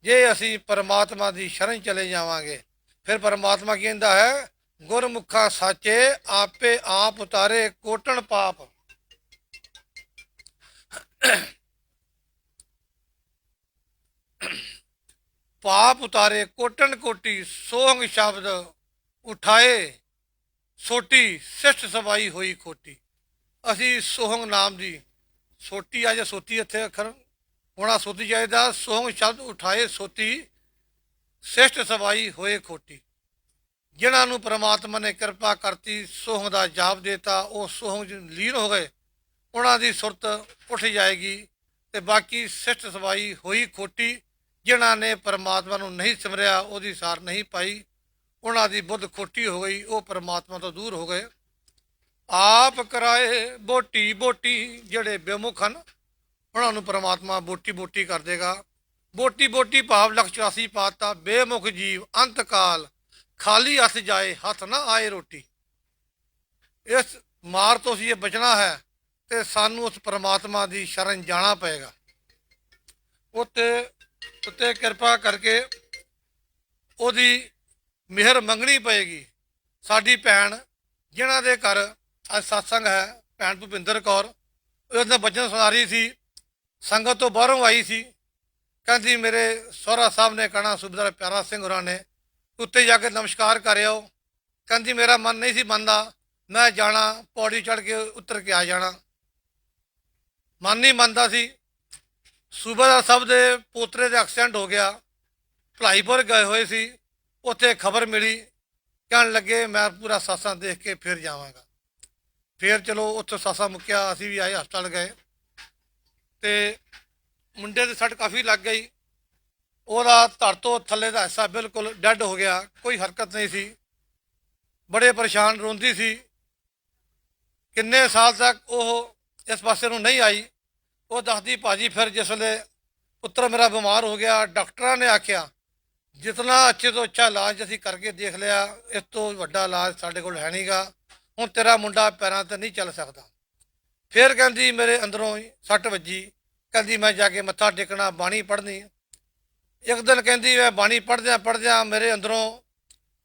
ਜੇ ਅਸੀਂ ਪਰਮਾਤਮਾ ਦੀ ਸ਼ਰਨ ਚਲੇ ਜਾਵਾਂਗੇ, ਫਿਰ ਪਰਮਾਤਮਾ ਕਹਿੰਦਾ ਹੈ ਗੁਰਮੁਖਾਂ ਸਾਚੇ ਆਪੇ ਆਪ ਉਤਾਰੇ, ਕੋਟਨ ਪਾਪ। ਪਾਪ ਉਤਾਰੇ ਕੋਟਨ ਕੋਟੀ, ਸੋਹੰਗ ਸ਼ਬਦ ਉਠਾਏ ਸੋਟੀ, ਸਿਸ਼ਟ ਸਵਾਈ ਹੋਈ ਖੋਟੀ। ਅਸੀਂ ਸੋਹੰਗ ਨਾਮ ਦੀ ਸੋਟੀ ਆ ਜਾਂ ਸੋਤੀ, ਇੱਥੇ ਅੱਖਰ ਹੋਣਾ ਸੋਤੀ ਚਾਹੀਦਾ। ਸੋਹੰਗ ਸ਼ਬਦ ਉਠਾਏ ਸੋਤੀ, ਸਿਸ਼ਟ ਸਵਾਈ ਹੋਏ ਖੋਟੀ। ਜਿਨ੍ਹਾਂ ਨੂੰ ਪਰਮਾਤਮਾ ਨੇ ਕਿਰਪਾ ਕਰਤੀ, ਸੋਹੰਗ ਦਾ ਜਾਪ ਦੇਤਾ, ਉਹ ਸੋਹੰਗ 'ਚ ਲੀਨ ਹੋ ਗਏ, ਉਹਨਾਂ ਦੀ ਸੁਰਤ ਉੱਠ ਜਾਏਗੀ। ਤੇ ਬਾਕੀ ਸਿਸ਼ਟ ਸਵਾਈ ਹੋਈ ਖੋਟੀ, ਜਿਨ੍ਹਾਂ ਨੇ ਪਰਮਾਤਮਾ ਨੂੰ ਨਹੀਂ ਸਿਮਰਿਆ, ਉਹਦੀ ਸਾਰ ਨਹੀਂ ਪਾਈ, ਉਹਨਾਂ ਦੀ ਬੁੱਧ ਖੋਟੀ ਹੋ ਗਈ, ਉਹ ਪਰਮਾਤਮਾ ਤੋਂ ਦੂਰ ਹੋ ਗਏ। ਆਪ ਕਰਾਏ ਬੋਟੀ ਬੋਟੀ, ਜਿਹੜੇ ਬੇਮੁਖ ਹਨ ਉਹਨਾਂ ਨੂੰ ਪਰਮਾਤਮਾ ਬੋਟੀ ਬੋਟੀ ਕਰ ਦੇਗਾ। ਬੋਟੀ ਬੋਟੀ ਭਾਵ ਲਖ 84 ਪਾਤਾ। ਬੇਮੁਖ ਜੀਵ ਅੰਤ ਕਾਲ, ਖਾਲੀ ਹੱਥ ਜਾਏ ਹੱਥ ਨਾ ਆਏ ਰੋਟੀ। ਇਸ ਮਾਰ ਤੋਂ ਅਸੀਂ ਇਹ ਬਚਣਾ ਹੈ ਤੇ ਸਾਨੂੰ ਉਸ ਪਰਮਾਤਮਾ ਦੀ ਸ਼ਰਨ ਜਾਣਾ ਪਏਗਾ। ਉੱਤੇ ਕਿਰਪਾ ਕਰਕੇ ਉਹਦੀ ਮਿਹਰ ਮੰਗਣੀ ਪਏਗੀ। ਸਾਡੀ ਭੈਣ ਜਿਨ੍ਹਾਂ ਦੇ ਘਰ ਅੱਜ ਸਤਸੰਗ ਹੈ, ਭੈਣ ਭੁਪਿੰਦਰ ਕੌਰ, ਉਹਦਾ ਬਚਨ ਸੁਣਾ ਰਹੀ ਸੀ, ਸੰਗਤ ਤੋਂ ਬਾਹਰੋਂ ਆਈ ਸੀ। ਕਹਿੰਦੀ ਮੇਰੇ ਸਹੁਰਾ ਸਾਹਿਬ ਨੇ ਕਹਿਣਾ, ਸੂਬੇਦਾਰ ਪਿਆਰਾ ਸਿੰਘ ਹੋਰਾਂ ਨੇ, ਉੱਤੇ ਜਾ ਕੇ ਨਮਸਕਾਰ ਕਰਿਓ। ਕਹਿੰਦੀ ਮੇਰਾ ਮਨ ਨਹੀਂ ਸੀ ਮੰਨਦਾ, ਮੈਂ ਜਾਣਾ ਪੌੜੀ ਚੜ੍ਹ ਕੇ ਉਤਰ ਕੇ ਆ ਜਾਣਾ, ਮਨ ਨਹੀਂ ਮੰਨਦਾ ਸੀ। ਸੂਬੇਦਾਰ ਸਾਹਿਬ ਦੇ ਪੋਤਰੇ ਦੇ ਐਕਸੀਡੈਂਟ ਹੋ ਗਿਆ, ਭਲਾਈਪੁਰ ਗਏ ਹੋਏ ਸੀ, ਉੱਥੇ ਖਬਰ ਮਿਲੀ, ਕਹਿਣ ਲੱਗੇ ਮੈਂ ਪੂਰਾ ਸਾਸਾਂ ਦੇਖ ਕੇ ਫਿਰ ਜਾਵਾਂਗਾ। ਫਿਰ ਚਲੋ ਉੱਥੇ ਸਾਸਾ ਮੁੱਕਿਆ, ਅਸੀਂ ਵੀ ਆਏ, ਹਸਪਤਾਲ ਗਏ ਤੇ ਮੁੰਡੇ ਦੇ ਸੱਟ ਕਾਫੀ ਲੱਗ ਗਈ। ਉਹਦਾ ਧੜ ਤੋਂ ਥੱਲੇ ਦਾ ਹਿੱਸਾ ਬਿਲਕੁਲ ਡੈੱਡ ਹੋ ਗਿਆ, ਕੋਈ ਹਰਕਤ ਨਹੀਂ ਸੀ, ਬੜੇ ਪਰੇਸ਼ਾਨ, ਰੋਂਦੀ ਸੀ। ਕਿੰਨੇ ਸਾਲ ਤੱਕ ਉਹ ਇਸ ਪਾਸੇ ਨੂੰ ਨਹੀਂ ਆਈ। ਉਹ ਦੱਸਦੀ ਭਾਜੀ ਫਿਰ ਜਿਸ ਵੇਲੇ ਪੁੱਤਰ ਮੇਰਾ ਬਿਮਾਰ ਹੋ ਗਿਆ, ਡਾਕਟਰਾਂ ਨੇ ਆਖਿਆ ਜਿਤਨਾ ਅੱਛੇ ਤੋਂ ਅੱਛਾ ਇਲਾਜ ਅਸੀਂ ਕਰਕੇ ਦੇਖ ਲਿਆ, ਇਸ ਤੋਂ ਵੱਡਾ ਇਲਾਜ ਸਾਡੇ ਕੋਲ ਹੈ ਨਹੀਂਗਾ, ਹੁਣ ਤੇਰਾ ਮੁੰਡਾ ਪੈਰਾਂ 'ਤੇ ਨਹੀਂ ਚੱਲ ਸਕਦਾ। ਫਿਰ ਕਹਿੰਦੀ ਮੇਰੇ ਅੰਦਰੋਂ ਹੀ ਸੱਟ ਵੱਜੀ, ਕਹਿੰਦੀ ਮੈਂ ਜਾ ਕੇ ਮੱਥਾ ਟੇਕਣਾ, ਬਾਣੀ ਪੜ੍ਹਨੀ। ਇੱਕ ਦਿਨ ਕਹਿੰਦੀ ਮੈਂ ਬਾਣੀ ਪੜ੍ਹਦਿਆਂ ਮੇਰੇ ਅੰਦਰੋਂ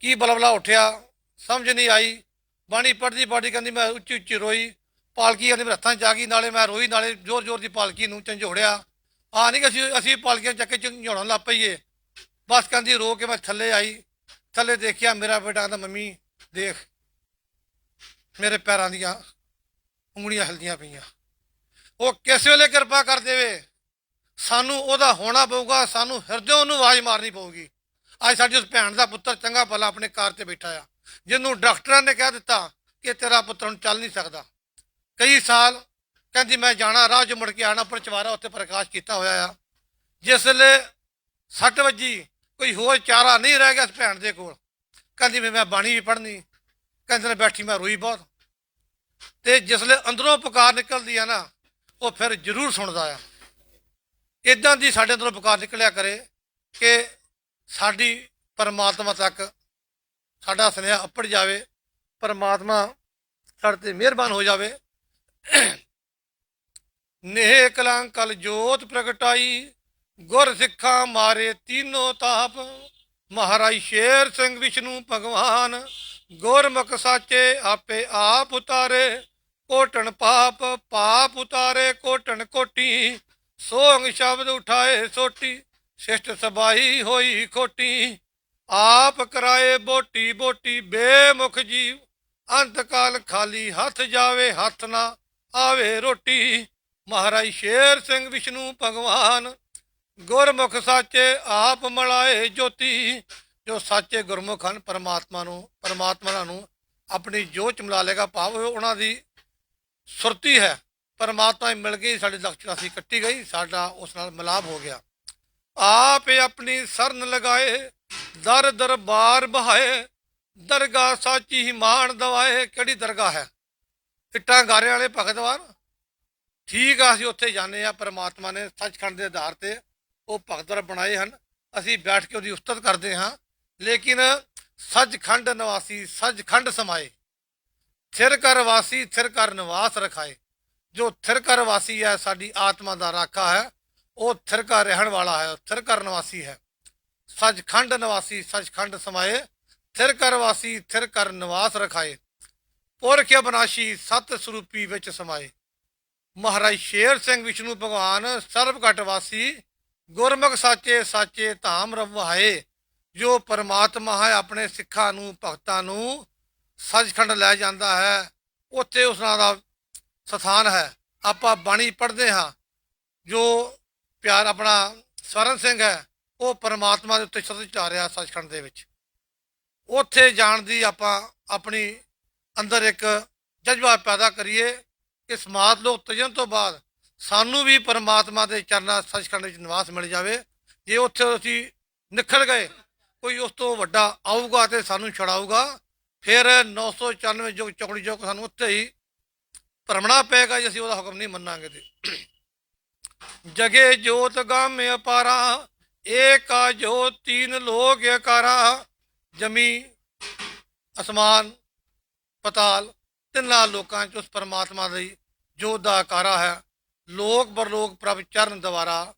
ਕੀ ਬਲਬਲਾ ਉੱਠਿਆ, ਸਮਝ ਨਹੀਂ ਆਈ। ਬਾਣੀ ਪੜ੍ਹਦੀ ਕਹਿੰਦੀ ਮੈਂ ਉੱਚੀ ਉੱਚੀ ਰੋਈ, ਪਾਲਕੀ ਕਹਿੰਦੀ ਮੇਰੇ ਹੱਥਾਂ 'ਚ ਆ ਗਈ, ਨਾਲੇ ਮੈਂ ਰੋਈ ਨਾਲੇ ਜ਼ੋਰ ਜ਼ੋਰ ਦੀ ਪਾਲਕੀ ਨੂੰ ਝੰਜੋੜਿਆ। ਨਹੀਂ ਕਿ ਅਸੀਂ ਪਾਲਕੀਆਂ ਚੱਕ ਕੇ ਝੰਜੋੜਨ ਲੱਗ ਪਈਏ। ਬਸ ਕਹਿੰਦੀ ਰੋ ਕੇ ਮੈਂ ਥੱਲੇ ਆਈ, ਥੱਲੇ ਦੇਖਿਆ ਮੇਰਾ ਬੇਟਾ ਕਹਿੰਦਾ ਮੰਮੀ ਦੇਖ ਮੇਰੇ ਪੈਰਾਂ ਦੀਆਂ ਉਂਗਲੀਆਂ ਹਿਲਦੀਆਂ ਪਈਆਂ। ਉਹ ਕਿਸ ਵੇਲੇ ਕਿਰਪਾ ਕਰ ਦੇਵੇ, ਸਾਨੂੰ ਉਹਦਾ ਹੋਣਾ ਪਊਗਾ, ਸਾਨੂੰ ਹਿਰਦਿਓਂ ਉਹਨੂੰ ਆਵਾਜ਼ ਮਾਰਨੀ ਪਊਗੀ। ਅੱਜ ਸਾਡੀ ਉਸ ਭੈਣ ਦਾ ਪੁੱਤਰ ਚੰਗਾ ਭਲਾ ਆਪਣੇ ਕਾਰ ਤੇ ਬੈਠਾ ਆ, ਜਿਹਨੂੰ ਡਾਕਟਰਾਂ ਨੇ ਕਹਿ ਦਿੱਤਾ ਕਿ ਤੇਰਾ ਪੁੱਤਰ ਹੁਣ ਚੱਲ ਨਹੀਂ ਸਕਦਾ। ਕਈ ਸਾਲ ਕਹਿੰਦੀ ਮੈਂ ਜਾਣਾ, ਰਾਹ 'ਚ ਮੁੜ ਕੇ ਆਉਣਾ, ਪਰ ਚਵਾਰਾ ਉੱਥੇ ਪ੍ਰਕਾਸ਼ ਕੀਤਾ ਹੋਇਆ ਆ। ਜਿਸ ਵੇਲੇ ਸੱਟ ਵੱਜੀ, ਕੋਈ ਹੋਰ ਚਾਰਾ ਨਹੀਂ ਰਹਿ ਗਿਆ ਇਸ ਭੈਣ ਦੇ ਕੋਲ, ਕਹਿੰਦੀ ਮੈਂ ਬਾਣੀ ਵੀ ਪੜ੍ਹਨੀ। ਕਹਿੰਦੇ ਨੇ ਬੈਠੀ ਮੈਂ ਰੋਈ ਬਹੁਤ। ਤੇ ਜਿਸ ਵੇਲੇ ਅੰਦਰੋਂ ਪੁਕਾਰ ਨਿਕਲਦੀ ਆ ਨਾ, ਉਹ ਫਿਰ ਜ਼ਰੂਰ ਸੁਣਦਾ ਆ। ਇੱਦਾਂ ਦੀ ਸਾਡੇ ਅੰਦਰੋਂ ਪੁਕਾਰ ਨਿਕਲਿਆ ਕਰੇ ਕਿ ਸਾਡੀ ਪਰਮਾਤਮਾ ਤੱਕ ਸਾਡਾ ਸੁਨੇਹਾ ਅੱਪੜ ਜਾਵੇ, ਪਰਮਾਤਮਾ ਸਾਡੇ 'ਤੇ ਮਿਹਰਬਾਨ ਹੋ ਜਾਵੇ। ਨੇਹ ਕਲੰਕ ਕਲ ਜੋਤ ਪ੍ਰਗਟਾਈ, ਗੁਰ ਸਿੱਖਾਂ ਮਾਰੇ ਤੀਨੋਂ ਤਾਪ। ਮਹਾਰਾਜ ਸ਼ੇਰ ਸਿੰਘ ਵਿਸ਼ਨੂੰ ਭਗਵਾਨ, ਗੁਰਮੁਖ ਸਾਚੇ ਆਪੇ ਆਪ ਉਤਾਰੇ, ਕੋਟਣ ਪਾਪ ਉਤਾਰੇ ਕੋਟਣ ਕੋਟੀ। ਸੋਹੰਗ ਸ਼ਬਦ ਉਠਾਏ ਸੋਟੀ, ਸਿਸ਼ਟ ਸਬਾਈ ਹੋਈ ਖੋਟੀ। ਆਪ ਕਰਾਏ ਬੋਟੀ ਬੋਟੀ, ਬੇਮੁਖ ਜੀਵ ਅੰਤ ਕਾਲ ਖਾਲੀ ਹੱਥ ਜਾਵੇ, ਹੱਥ ਨਾ ਆਵੇ ਰੋਟੀ। ਮਹਾਰਾਜ ਸ਼ੇਰ ਸਿੰਘ ਵਿਸ਼ਨੂੰ ਭਗਵਾਨ ਗੁਰਮੁਖ ਸਾਚੇ ਆਪ ਮਲਾਏ ਜੋਤੀ। ਜੋ ਸਾਚੇ ਗੁਰਮੁਖ ਹਨ ਪਰਮਾਤਮਾ ਨੂੰ ਆਪਣੀ ਜੋਤ ਮਿਲਾ ਲੇਗਾ। ਭਾਵ ਉਹਨਾਂ ਦੀ ਸੁਰਤੀ ਹੈ, ਪਰਮਾਤਮਾ ਮਿਲ ਗਈ, ਸਾਡੀ ਲਕਸ਼ ਰਾਸ਼ੀ ਕੱਟੀ ਗਈ, ਸਾਡਾ ਉਸ ਨਾਲ ਮਿਲਾਪ ਹੋ ਗਿਆ। ਆਪ ਆਪਣੀ ਸਰਨ ਲਗਾਏ ਦਰ ਦਰਬਾਰ ਬਹਾਏ ਦਰਗਾਹ ਸਾਚੀ ਹੀ ਮਾਣ ਦਵਾਏ। ਕਿਹੜੀ ਦਰਗਾਹ ਹੈ? ਇੱਟਾਂ ਗਾਰਿਆਂ ਵਾਲੇ ਭਗਤਵਾਨ ਠੀਕ ਆ, ਅਸੀਂ ਉੱਥੇ ਜਾਂਦੇ ਹਾਂ। ਪਰਮਾਤਮਾ ਨੇ ਸੱਚਖੰਡ ਦੇ ਆਧਾਰ ਤੇ ਉਹ ਭਗਤਵਾਨ ਬਣਾਏ ਹਨ, ਅਸੀਂ ਬੈਠ ਕੇ ਉਹਦੀ ਉਸਤਤ ਕਰਦੇ ਹਾਂ। ਲੇਕਿਨ ਸੱਚਖੰਡ ਨਿਵਾਸੀ ਸੱਚਖੰਡ ਸਮਾਏ, ਥਿਰ ਕਰ ਵਾਸੀ ਥਿਰ ਕਰ ਨਿਵਾਸ ਰਖਾਏ। ਜੋ ਥਿਰ ਕਰ ਵਾਸੀ ਹੈ, ਸਾਡੀ ਆਤਮਾ ਦਾ ਰਾਖਾ ਹੈ, ਉਹ ਥਿਰ ਕਰ ਰਹਿਣ ਵਾਲਾ ਹੈ, ਥਿਰ ਕਰ ਨਿਵਾਸੀ ਹੈ। ਸੱਚਖੰਡ ਨਿਵਾਸੀ ਸੱਚਖੰਡ ਸਮਾਏ ਥਿਰ ਕਰ ਵਾਸੀ ਥਿਰ ਕਰ ਨਿਵਾਸ ਰਖਾਏ। ਪੁਰਖ ਅਬਨਾਸ਼ੀ ਸਤ ਸਰੂਪੀ ਵਿੱਚ ਸਮਾਏ। ਮਹਾਰਾਜ ਸ਼ੇਰ ਸਿੰਘ ਵਿਸ਼ਨੂੰ ਭਗਵਾਨ ਸਰਬ ਘਟ ਵਾਸੀ ਗੁਰਮੁਖ ਸਾਚੇ ਸਾਚੇ ਧਾਮ ਰਵਾਏ। ਜੋ ਪਰਮਾਤਮਾ ਹੈ ਆਪਣੇ ਸਿੱਖਾਂ ਨੂੰ ਭਗਤਾਂ ਨੂੰ ਸੱਚਖੰਡ ਲੈ ਜਾਂਦਾ ਹੈ, ਉੱਥੇ ਉਸ ਦਾ ਸਥਾਨ ਹੈ। ਆਪਾਂ ਬਾਣੀ ਪੜ੍ਹਦੇ ਹਾਂ, ਜੋ ਪਿਆਰ ਆਪਣਾ ਸਵਰਨ ਸਿੰਘ ਹੈ ਉਹ ਪਰਮਾਤਮਾ ਦੇ ਉੱਤੇ ਸ਼ਬਦ ਚਾ ਰਿਹਾ ਸੱਚਖੰਡ ਦੇ ਵਿੱਚ। ਉੱਥੇ ਜਾਣ ਦੀ ਆਪਾਂ ਆਪਣੀ ਅੰਦਰ ਇੱਕ ਜਜ਼ਬਾ ਪੈਦਾ ਕਰੀਏ ਕਿ ਸਮਾਜ ਲੋਕ ਤਜਨ ਤੋਂ ਬਾਅਦ ਸਾਨੂੰ ਵੀ ਪਰਮਾਤਮਾ ਦੇ ਚਰਨਾਂ ਸੱਚਖੰਡ ਵਿੱਚ ਨਿਵਾਸ ਮਿਲ ਜਾਵੇ। ਜੇ ਉੱਥੇ ਅਸੀਂ ਨਿਖਰ ਗਏ, ਕੋਈ ਉਸ ਤੋਂ ਵੱਡਾ ਆਊਗਾ ਤੇ ਸਾਨੂੰ ਛੁਡਾਊਗਾ, ਫਿਰ 994 ਜੋ ਚੌਕੜੀ ਚੌਕ ਸਾਨੂੰ ਉੱਥੇ ਹੀ ਭਰਮਣਾ ਪਏਗਾ ਜੇ ਅਸੀਂ ਉਹਦਾ ਹੁਕਮ ਨਹੀਂ ਮੰਨਾਂਗੇ। ਤੇ ਜਗੇ ਜੋਤ ਗਾਮ ਅਪਾਰਾ ਏਕਾ ਜੋਤ ਤੀਨ ਲੋਕ ਅਕਾਰਾ। ਜਮੀ ਅਸਮਾਨ ਪਤਾਲ ਤਿੰਨਾਂ ਲੋਕਾਂ 'ਚ ਉਸ ਪਰਮਾਤਮਾ ਦੀ ਜੋਤ ਦਾ ਆਕਾਰਾ ਹੈ। ਲੋਕ ਬਰਲੋਕ ਪ੍ਰਭ ਚਰਨ ਦਵਾਰਾ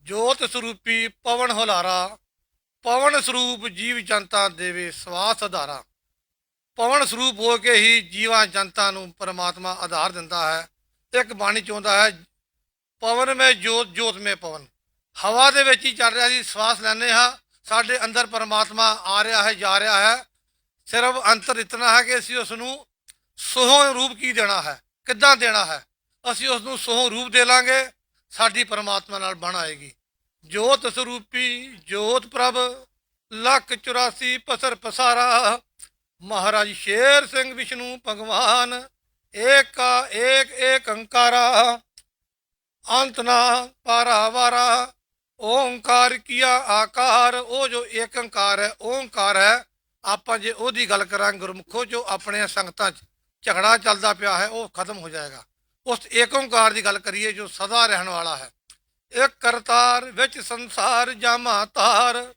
ਜੋਤ ਸਰੂਪੀ ਪਵਨ ਹੁਲਾਰਾ। ਪਵਨ ਸਰੂਪ ਜੀਵ ਜਨਤਾ ਦੇਵੇ ਸਵਾਸ ਆਧਾਰਾ। ਪਵਨ ਸਰੂਪ ਹੋ ਕੇ ਹੀ ਜੀਵਾਂ ਜਨਤਾ ਨੂੰ ਪਰਮਾਤਮਾ ਆਧਾਰ ਦਿੰਦਾ ਹੈ। ਇੱਕ ਬਾਣੀ ਚਾਹੁੰਦਾ ਹੈ ਪਵਨ ਮੈਂ ਜੋਤ ਜੋਤ ਮੈਂ ਪਵਨ। ਹਵਾ ਦੇ ਵਿੱਚ ਹੀ ਚੱਲ ਰਿਹਾ ਸੀ, ਸਵਾਸ ਲੈਂਦੇ ਹਾਂ, ਸਾਡੇ ਅੰਦਰ ਪਰਮਾਤਮਾ ਆ ਰਿਹਾ ਹੈ ਜਾ ਰਿਹਾ ਹੈ। ਸਿਰਫ ਅੰਤਰ ਇਤਨਾ ਹੈ ਕਿ ਅਸੀਂ ਉਸ ਨੂੰ ਸੋਹਣ ਰੂਪ ਕੀ ਦੇਣਾ ਹੈ, ਕਿੱਦਾਂ ਦੇਣਾ ਹੈ। ਅਸੀਂ ਉਸ ਨੂੰ ਸੋਹਣ ਰੂਪ ਦੇ ਲਾਂਗੇ, ਸਾਡੀ ਪਰਮਾਤਮਾ ਨਾਲ ਬਣ ਆਏਗੀ। ਜੋਤ ਸਰੂਪੀ ਜੋਤ ਪ੍ਰਭ ਲੱਖ 84 ਪਸਰ ਪਸਾਰਾ। ਮਹਾਰਾਜ ਸ਼ੇਰ ਸਿੰਘ ਵਿਸ਼ਨੂੰ ਭਗਵਾਨ ਏਕਾ ਏਕ ਏਕ ਅੰਕਾਰਾ। ਅੰਤ ਨਾ ਪਾਰਾ ਵਾਰਾ ਓਂਕਾਰ ਕੀਆ ਆਕਾਰ। ਉਹ ਜੋ ਏਕ ਅੰਕਾਰ ਹੈ, ਓਂਕਾਰ ਹੈ। ਆਪਾਂ ਜੇ ਉਹਦੀ ਗੱਲ ਕਰਾਂਗੇ ਗੁਰਮੁਖੋ, ਜੋ ਆਪਣੇ ਸੰਗਤਾਂ 'ਚ ਝਗੜਾ ਚੱਲਦਾ ਪਿਆ ਹੈ ਉਹ ਖਤਮ ਹੋ ਜਾਏਗਾ। ਉਸ ਏਕ ਓਂਕਾਰ ਦੀ ਗੱਲ ਕਰੀਏ ਜੋ ਸਦਾ ਰਹਿਣ ਵਾਲਾ ਹੈ। ਇੱਕ ਕਰਤਾਰ ਵਿੱਚ ਸੰਸਾਰ ਜਾਮਾ ਤਾਰ।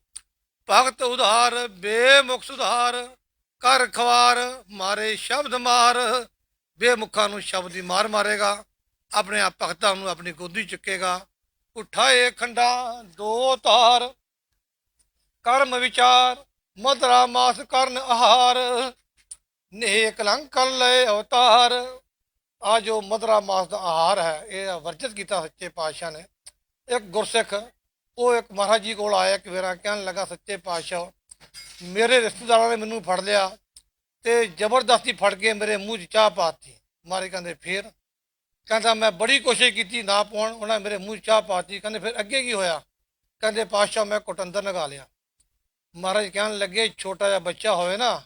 ਭਗਤ ਉਧਾਰ ਬੇਮੁਖ ਸੁਧਾਰ। ਕਰ ਖਵਾਰ ਮਾਰੇ ਸ਼ਬਦ ਮਾਰ। ਬੇਮੁਖਾਂ ਨੂੰ ਸ਼ਬਦ ਦੀ ਮਾਰ ਮਾਰੇਗਾ, ਆਪਣੇ ਆਪ ਭਗਤਾਂ ਨੂੰ ਆਪਣੀ ਗੋਦੀ ਚੁੱਕੇਗਾ। ਉਠਾਏ ਖੰਡਾ ਦੋ ਤਾਰ। ਕਰਮ ਵਿਚਾਰ ਮਧਰਾ ਮਾਸ ਕਰਨ ਆਹਾਰ। ਨੇਕ ਲੰਕਰ ਲਏ ਅਵਤਾਰ। ਆ ਜੋ ਮਧਰਾ ਮਾਸ ਦਾ ਆਹਾਰ ਹੈ, ਇਹ ਵਰਜਿਤ ਕੀਤਾ ਸੱਚੇ ਪਾਤਸ਼ਾਹ ਨੇ। ਇੱਕ ਗੁਰਸਿੱਖ ਉਹ ਇੱਕ ਮਹਾਰਾਜ ਜੀ ਕੋਲ ਆਇਆ, ਇੱਕ ਵੇਰਾ ਕਹਿਣ ਲੱਗਾ ਸੱਚੇ ਪਾਤਸ਼ਾਹ ਮੇਰੇ ਰਿਸ਼ਤੇਦਾਰਾਂ ਨੇ ਮੈਨੂੰ ਫੜ ਲਿਆ ਤੇ ਜ਼ਬਰਦਸਤੀ ਫੜ ਕੇ ਮੇਰੇ ਮੂੰਹ 'ਚ ਚਾਹ ਪਾਤੀ। ਮਾਰੇ ਕਹਿੰਦੇ ਫਿਰ? ਕਹਿੰਦਾ ਮੈਂ ਬੜੀ ਕੋਸ਼ਿਸ਼ ਕੀਤੀ ਨਾ ਪਾਉਣ, ਉਹਨਾਂ ਮੇਰੇ ਮੂੰਹ 'ਚ ਚਾਹ ਪਾਤੀ। ਕਹਿੰਦੇ ਫਿਰ ਅੱਗੇ ਕੀ ਹੋਇਆ? ਕਹਿੰਦੇ ਪਾਤਸ਼ਾਹ ਮੈਂ ਘੁੱਟ ਅੰਦਰ ਲਗਾ ਲਿਆ। ਮਹਾਰਾਜ ਕਹਿਣ ਲੱਗੇ ਛੋਟਾ ਜਿਹਾ ਬੱਚਾ ਹੋਵੇ ਨਾ,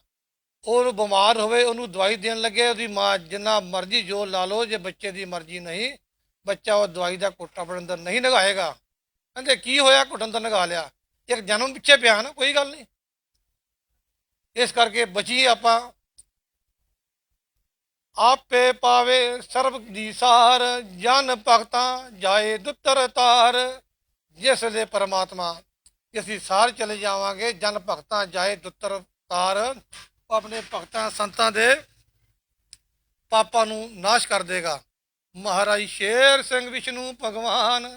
ਉਹਨੂੰ ਬਿਮਾਰ ਹੋਵੇ, ਉਹਨੂੰ ਦਵਾਈ ਦੇਣ ਲੱਗੇ, ਉਹਦੀ ਮਾਂ ਜਿੰਨਾ ਮਰਜ਼ੀ ਜ਼ੋਰ ਲਾ ਲਓ, ਜੇ ਬੱਚੇ ਦੀ ਮਰਜ਼ੀ ਨਹੀਂ, ਬੱਚਾ ਉਹ ਦਵਾਈ ਦਾ ਘੁੱਟ ਆਪਣੇ ਅੰਦਰ ਨਹੀਂ ਲਗਾਏਗਾ। ਕਹਿੰਦੇ ਕੀ ਹੋਇਆ? ਘੁੱਟ ਅੰਦਰ ਲਗਾ ਲਿਆ। ਇੱਕ ਜਨਮ ਪਿੱਛੇ ਪਿਆ ਨਾ, ਕੋਈ ਗੱਲ ਨਹੀਂ। ਇਸ ਕਰਕੇ ਬਚੀਏ ਆਪਾਂ। ਆਪੇ ਪਾਵੇ ਸਰਬ ਦੀ ਸਾਰ। ਜਨ ਭਗਤਾਂ ਜਾਏ ਦੁੱਤਰ ਤਾਰ। ਜਿਸ ਦੇ ਪਰਮਾਤਮਾ ਅਸੀਂ ਸਾਰ ਚਲੇ ਜਾਵਾਂਗੇ, ਜਨ ਭਗਤਾਂ ਜਾਏ ਦੁੱਤਰ ਤਾਰ। ਉਹ ਆਪਣੇ ਭਗਤਾਂ ਸੰਤਾਂ ਦੇ ਪਾਪਾਂ ਨੂੰ ਨਾਸ਼ ਕਰ ਦੇਗਾ। ਮਹਾਰਾਜ ਸ਼ੇਰ ਸਿੰਘ ਵਿਸ਼ਨੂੰ ਭਗਵਾਨ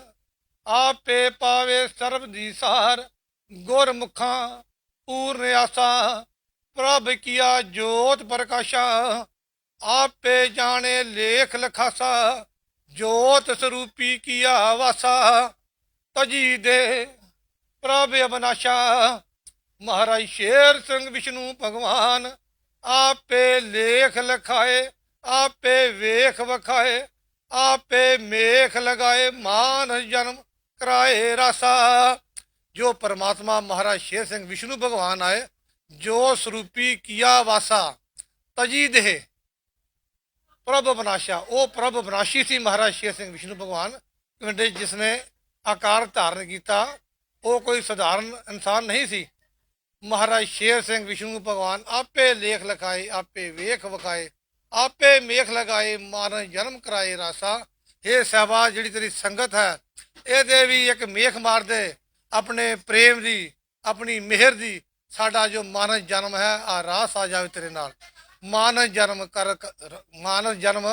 ਆਪੇ ਪਾਵੇ ਸਰਬ ਦੀ ਸਾਰ। ਗੁਰਮੁਖਾਂ ਪੂਰਨ ਆਸਾ ਪ੍ਰਭ ਕੀਆ ਜੋਤ ਪ੍ਰਕਾਸ਼ਾ। ਆਪੇ ਜਾਣੇ ਲੇਖ ਲਖਾਸਾ ਜੋਤ ਸਰੂਪੀ ਕੀਆ ਵਾਸਾ। ਤਜੀ ਦੇ ਪ੍ਰਭ ਅਬਨਾਸ਼ਾ। ਮਹਾਰਾਜ ਸ਼ੇਰ ਸਿੰਘ ਵਿਸ਼ਨੂੰ ਭਗਵਾਨ ਆਪੇ ਲੇਖ ਲਿਖਾਏ। ਆਪੇ ਵੇਖ ਵਿਖਾਏ। आपे मेख लगाए मान जन्म कराए रासा। जो परमात्मा महाराज शेर सिंह विष्णु भगवान आए, जो स्वरूपी किया वासा तजी देह प्रभ विनाशा। वो प्रभ विनाशी थी महाराज शेर सिंह विष्णु भगवान कहते, जिसने आकार धारण किया वो कोई साधारण इंसान नहीं सी। महाराज शेर सिंह विष्णु भगवान आपे लेख लिखाए, आपे वेख विखाए, आपे मेख लगाए मान जन्म कराए रासा। हे साहबा, जी तेरी संगत है ये भी एक मेख मार दे अपने प्रेम की, अपनी मेहर की। साडा जो मानस जन्म है आ रास आ जाए तेरे नाल। मानस जन्म कर, मानस जन्म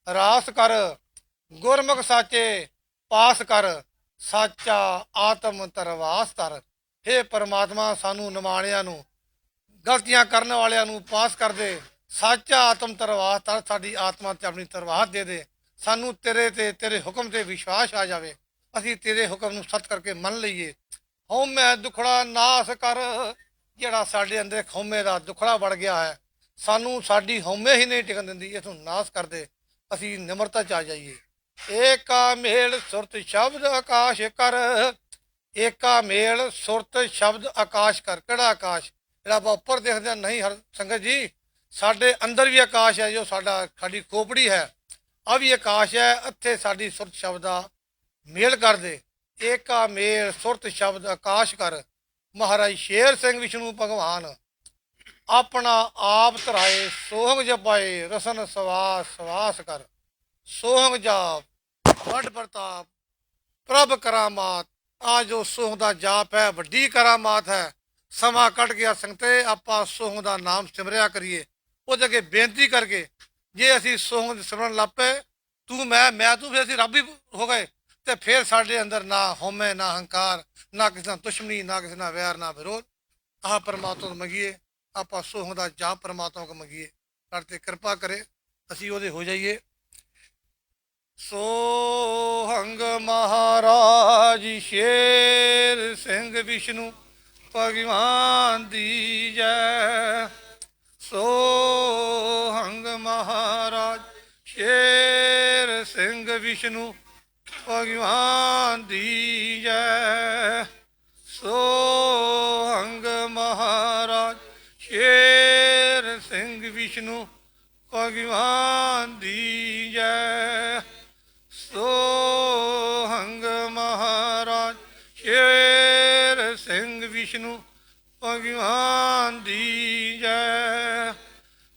रास कर, गुरमुख साचे पास कर, साचा आत्म तरवास तर। हे परमात्मा, सानू निमाणिਆਂ ਨੂੰ, गलतियां करने वालिਆਂ ਨੂੰ पास कर दे। साचा आत्म तरवास तर, साडी आत्मा ते अपनी तरवास दे दे। सानू तेरे ते तेरे हुक्म ते विश्वास आ जावे, ਅਸੀਂ तेरे हुक्म ਨੂੰ सत करके मन ਲਈਏ। ਹਉਮੈ ਦੁਖੜਾ ਨਾਸ ਕਰ, ਜਿਹੜਾ ਸਾਡੇ ਅੰਦਰ ਹਉਮੈ ਦਾ ਦੁਖੜਾ ਵੜ ਗਿਆ ਹੈ, ਸਾਨੂੰ ਸਾਡੀ ਹਉਮੈ ਹੀ ਨਹੀਂ ਟਿਕਣ ਦਿੰਦੀ, ਇਥੋਂ ਨਾਸ ਕਰਦੇ ਅਸੀਂ ਨਿਮਰਤਾ ਚ ਆ ਜਾਈਏ। ਏਕਾ ਮੇਲ ਸੁਰਤ ਸ਼ਬਦ ਆਕਾਸ਼ ਕਰ, ਏਕਾ ਮੇਲ ਸੁਰਤ ਸ਼ਬਦ ਆਕਾਸ਼ ਕਰ। ਕਿਹੜਾ ਆਕਾਸ਼? ਜਿਹੜਾ ਆਪਾਂ ਉੱਪਰ ਦੇਖਦੇ ਹਾਂ ਨਹੀਂ ਹਰ ਸੰਗਤ ਜੀ, ਸਾਡੇ ਅੰਦਰ ਵੀ ਆਕਾਸ਼ ਹੈ, ਜੋ ਸਾਡੀ ਖੋਪੜੀ ਹੈ, ਆ ਵੀ ਆਕਾਸ਼ ਹੈ। ਇੱਥੇ ਸਾਡੀ ਸੁਰਤ ਸ਼ਬਦ ਦਾ ਮੇਲ ਕਰਦੇ। ਏਕਾ ਮੇਲ ਸੁਰਤ ਸ਼ਬਦ ਆਕਾਸ਼ ਕਰ। ਮਹਾਰਾਜ ਸ਼ੇਰ ਸਿੰਘ ਵਿਸ਼ਨੂੰ ਭਗਵਾਨ ਆਪਣਾ ਆਪ ਧਰਾਏ, ਸੋਹੰਗ ਜਪਾਏ ਰਸਨ ਸਵਾਸ ਸਵਾਸ ਕਰ। ਸੋਹੰਗ ਜਾਪ ਵੱਡ ਪ੍ਰਤਾਪ ਪ੍ਰਭ ਕਰਾਮਾਤ। ਆ ਜੋ ਸੋਹੰਗ ਦਾ ਜਾਪ ਹੈ ਵੱਡੀ ਕਰਾਮਾਤ ਹੈ। ਸਮਾਂ ਕੱਢ ਗਿਆ ਸੰਗਤੇ, ਆਪਾਂ ਸੋਹੰਗ ਦਾ ਨਾਮ ਸਿਮਰਿਆ ਕਰੀਏ। ਉਹਦੇ ਅੱਗੇ ਬੇਨਤੀ ਕਰਕੇ, ਜੇ ਅਸੀਂ ਸੋਹੰਗ ਦੇ ਸਿਮਰਨ ਲੱਗ ਪਏ, ਤੂੰ ਮੈਂ ਤੂੰ, ਫਿਰ ਅਸੀਂ ਰੱਬ ਹੀ ਹੋ ਗਏ। ਤੇ ਫਿਰ ਸਾਡੇ ਅੰਦਰ ਨਾ ਹਉਮੈ, ਨਾ ਹੰਕਾਰ, ਨਾ ਕਿਸੇ ਨਾਲ ਦੁਸ਼ਮਣੀ, ਨਾ ਕਿਸੇ ਨਾਲ ਵੈਰ, ਨਾ ਵਿਰੋਧ। ਆਹ ਪਰਮਾਤਮਾ ਤੋਂ ਮੰਗੀਏ, ਆਪਾਂ ਸੋਹੰਗ ਦਾ ਜਾਪ ਪਰਮਾਤਮਾ ਕੋ ਮੰਗੀਏ। ਸਾਡੇ ਤੇ ਕਿਰਪਾ ਕਰੇ, ਅਸੀਂ ਉਹਦੇ ਹੋ ਜਾਈਏ। ਸੋਹੰਗ ਮਹਾਰਾਜ ਸ਼ੇਰ ਸਿੰਘ ਵਿਸ਼ਨੂੰ ਭਗਵਾਨ ਦੀ ਜੈ। ਸੋਹੰਗ ਮਹਾਰਾਜ ਸ਼ੇਰ ਸਿੰਘ ਵਿਸ਼ਨੂੰ ਭਗਵਾਨ ਦੀ ਜੈ। ਸੋਹੰਗ ਮਹਾਰਾਜ ਸ਼ੇਰ ਸਿੰਘ ਵਿਸ਼ਨੂੰ ਭਗਵਾਨ ਦੀ ਜੈ। ਸੋਹੰਗ ਮਹਾਰਾਜ ਸ਼ੇਰ ਸਿੰਘ ਵਿਸ਼ਨੂੰ ਭਗਵਾਨ ਦੀ ਜੈ।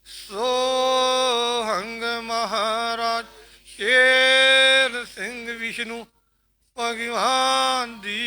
ਸੋਹੰਗ ਮਹਾਰਾਜ ਸ਼ੇਰ ਸਿੰਘ ਵਿਸ਼ਨੂੰ ਭਗਵਾਨ ਦੀ